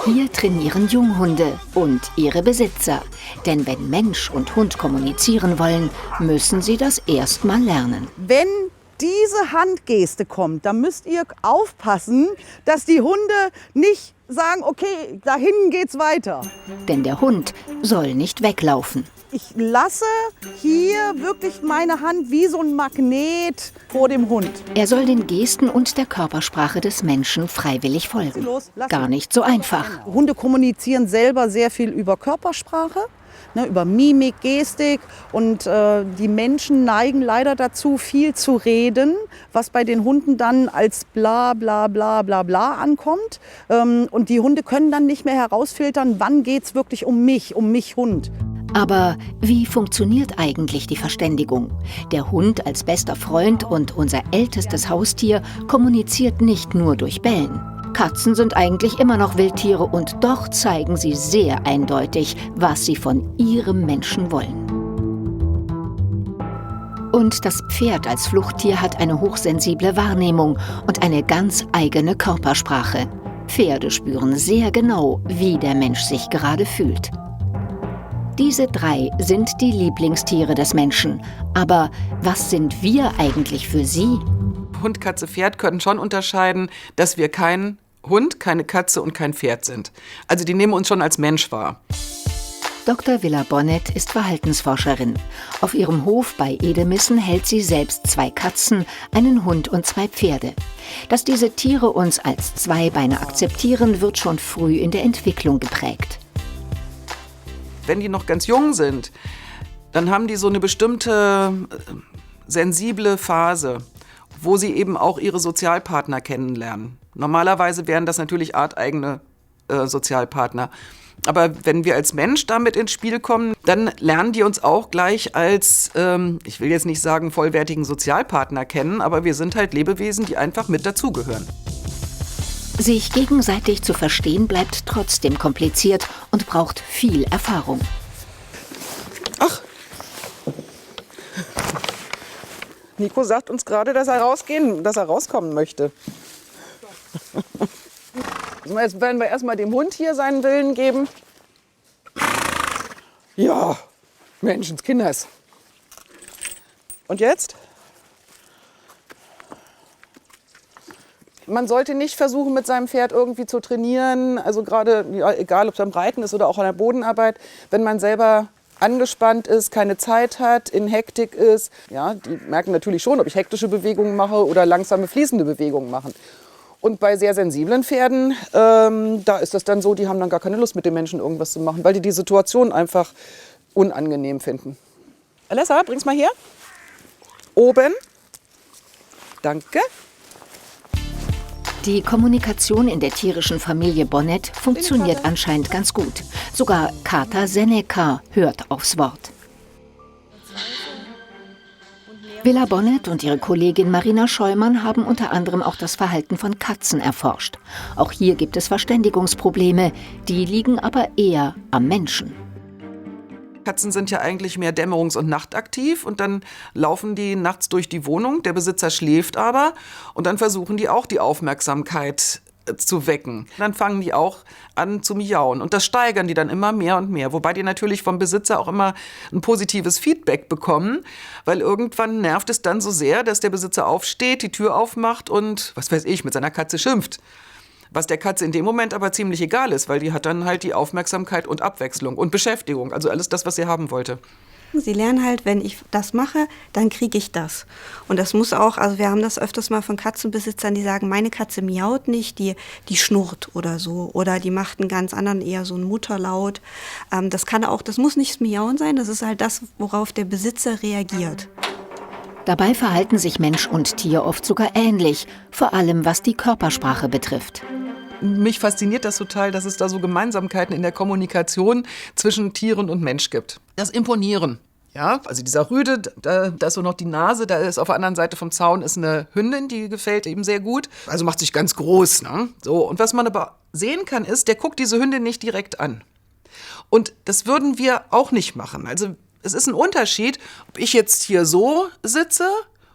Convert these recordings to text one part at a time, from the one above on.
Hier trainieren Junghunde und ihre Besitzer. Denn wenn Mensch und Hund kommunizieren wollen, müssen sie das erst mal lernen. Wenn diese Handgeste kommt, dann müsst ihr aufpassen, dass die Hunde nicht sagen, okay, da hinten geht's weiter. Denn der Hund soll nicht weglaufen. Ich lasse hier wirklich meine Hand wie so ein Magnet vor dem Hund. Er soll den Gesten und der Körpersprache des Menschen freiwillig folgen. Gar nicht so einfach. Hunde kommunizieren selber sehr viel über Körpersprache, ne, über Mimik, Gestik. Und die Menschen neigen leider dazu, viel zu reden, was bei den Hunden dann als bla bla bla bla bla ankommt. Und die Hunde können dann nicht mehr herausfiltern, wann geht es wirklich um mich Hund. Aber wie funktioniert eigentlich die Verständigung? Der Hund als bester Freund und unser ältestes Haustier kommuniziert nicht nur durch Bellen. Katzen sind eigentlich immer noch Wildtiere und doch zeigen sie sehr eindeutig, was sie von ihrem Menschen wollen. Und das Pferd als Fluchttier hat eine hochsensible Wahrnehmung und eine ganz eigene Körpersprache. Pferde spüren sehr genau, wie der Mensch sich gerade fühlt. Diese 3 sind die Lieblingstiere des Menschen. Aber was sind wir eigentlich für sie? Hund, Katze, Pferd können schon unterscheiden, dass wir kein Hund, keine Katze und kein Pferd sind. Also die nehmen uns schon als Mensch wahr. Dr. Villa Bonnet ist Verhaltensforscherin. Auf ihrem Hof bei Edemissen hält sie selbst 2 Katzen, einen Hund und 2 Pferde. Dass diese Tiere uns als Zweibeiner akzeptieren, wird schon früh in der Entwicklung geprägt. Wenn die noch ganz jung sind, dann haben die so eine bestimmte sensible Phase, wo sie eben auch ihre Sozialpartner kennenlernen. Normalerweise wären das natürlich arteigene Sozialpartner. Aber wenn wir als Mensch damit ins Spiel kommen, dann lernen die uns auch gleich als, ich will jetzt nicht sagen vollwertigen Sozialpartner kennen, aber wir sind halt Lebewesen, die einfach mit dazugehören. Sich gegenseitig zu verstehen bleibt trotzdem kompliziert und braucht viel Erfahrung. Ach, Nico sagt uns gerade, dass er rauskommen möchte. Jetzt werden wir erstmal dem Hund hier seinen Willen geben. Ja, Menschenskinders. Und jetzt? Man sollte nicht versuchen, mit seinem Pferd irgendwie zu trainieren, also gerade, ja, egal ob es beim Reiten ist oder auch an der Bodenarbeit, wenn man selber angespannt ist, keine Zeit hat, in Hektik ist. Ja, die merken natürlich schon, ob ich hektische Bewegungen mache oder langsame fließende Bewegungen mache. Und bei sehr sensiblen Pferden, da ist das dann so, die haben dann gar keine Lust, mit den Menschen irgendwas zu machen, weil die die Situation einfach unangenehm finden. Alessa, bring's mal her. Oben. Danke. Die Kommunikation in der tierischen Familie Bonnet funktioniert anscheinend ganz gut. Sogar Kater Seneca hört aufs Wort. Villa Bonnet und ihre Kollegin Marina Scheumann haben unter anderem auch das Verhalten von Katzen erforscht. Auch hier gibt es Verständigungsprobleme, die liegen aber eher am Menschen. Katzen sind ja eigentlich mehr dämmerungs- und nachtaktiv und dann laufen die nachts durch die Wohnung, der Besitzer schläft aber und dann versuchen die auch die Aufmerksamkeit zu wecken. Dann fangen die auch an zu miauen und das steigern die dann immer mehr und mehr, wobei die natürlich vom Besitzer auch immer ein positives Feedback bekommen, weil irgendwann nervt es dann so sehr, dass der Besitzer aufsteht, die Tür aufmacht und, was weiß ich, mit seiner Katze schimpft. Was der Katze in dem Moment aber ziemlich egal ist, weil die hat dann halt die Aufmerksamkeit und Abwechslung und Beschäftigung, also alles das, was sie haben wollte. Sie lernen halt, wenn ich das mache, dann kriege ich das. Und das muss auch, also wir haben das öfters mal von Katzenbesitzern, die sagen, meine Katze miaut nicht, die schnurrt oder so. Oder die macht einen ganz anderen, eher so einen Mutterlaut. Das muss nicht das Miauen sein, das ist halt das, worauf der Besitzer reagiert. Dabei verhalten sich Mensch und Tier oft sogar ähnlich, vor allem was die Körpersprache betrifft. Mich fasziniert das total, dass es da so Gemeinsamkeiten in der Kommunikation zwischen Tieren und Mensch gibt. Das Imponieren. Ja, also dieser Rüde, da ist so noch die Nase, da ist auf der anderen Seite vom Zaun ist eine Hündin, die gefällt ihm sehr gut. Also macht sich ganz groß, ne? So, und was man aber sehen kann, ist, der guckt diese Hündin nicht direkt an. Und das würden wir auch nicht machen. Also es ist ein Unterschied, ob ich jetzt hier so sitze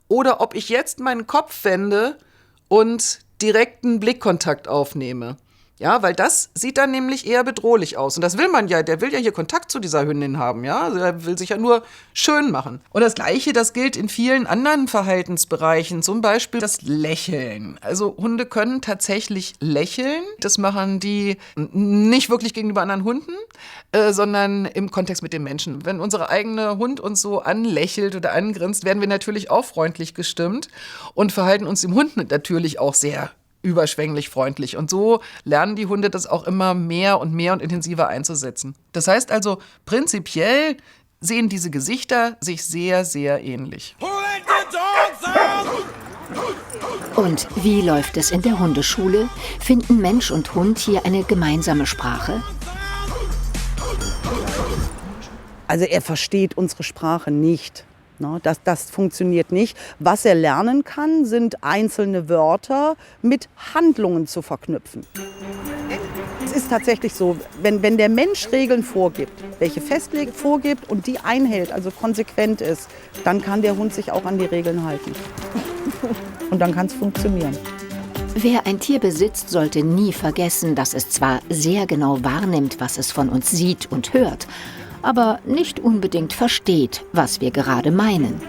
oder ob ich jetzt meinen Kopf wende und direkten Blickkontakt aufnehme. Ja, weil das sieht dann nämlich eher bedrohlich aus. Und das will man ja, der will ja hier Kontakt zu dieser Hündin haben, ja. Also er will sich ja nur schön machen. Und das Gleiche, das gilt in vielen anderen Verhaltensbereichen, zum Beispiel das Lächeln. Also Hunde können tatsächlich lächeln. Das machen die nicht wirklich gegenüber anderen Hunden, sondern im Kontext mit den Menschen. Wenn unser eigener Hund uns so anlächelt oder angrinst, werden wir natürlich auch freundlich gestimmt und verhalten uns dem Hund natürlich auch sehr überschwänglich freundlich. Und so lernen die Hunde das auch immer mehr und intensiver einzusetzen. Das heißt also, prinzipiell sehen diese Gesichter sich sehr, sehr ähnlich. Und wie läuft es in der Hundeschule? Finden Mensch und Hund hier eine gemeinsame Sprache? Also er versteht unsere Sprache nicht. Das funktioniert nicht. Was er lernen kann, sind einzelne Wörter mit Handlungen zu verknüpfen. Es ist tatsächlich so, wenn der Mensch Regeln vorgibt, welche festlegt, vorgibt und die einhält, also konsequent ist, dann kann der Hund sich auch an die Regeln halten. Und dann kann es funktionieren. Wer ein Tier besitzt, sollte nie vergessen, dass es zwar sehr genau wahrnimmt, was es von uns sieht und hört, aber nicht unbedingt versteht, was wir gerade meinen.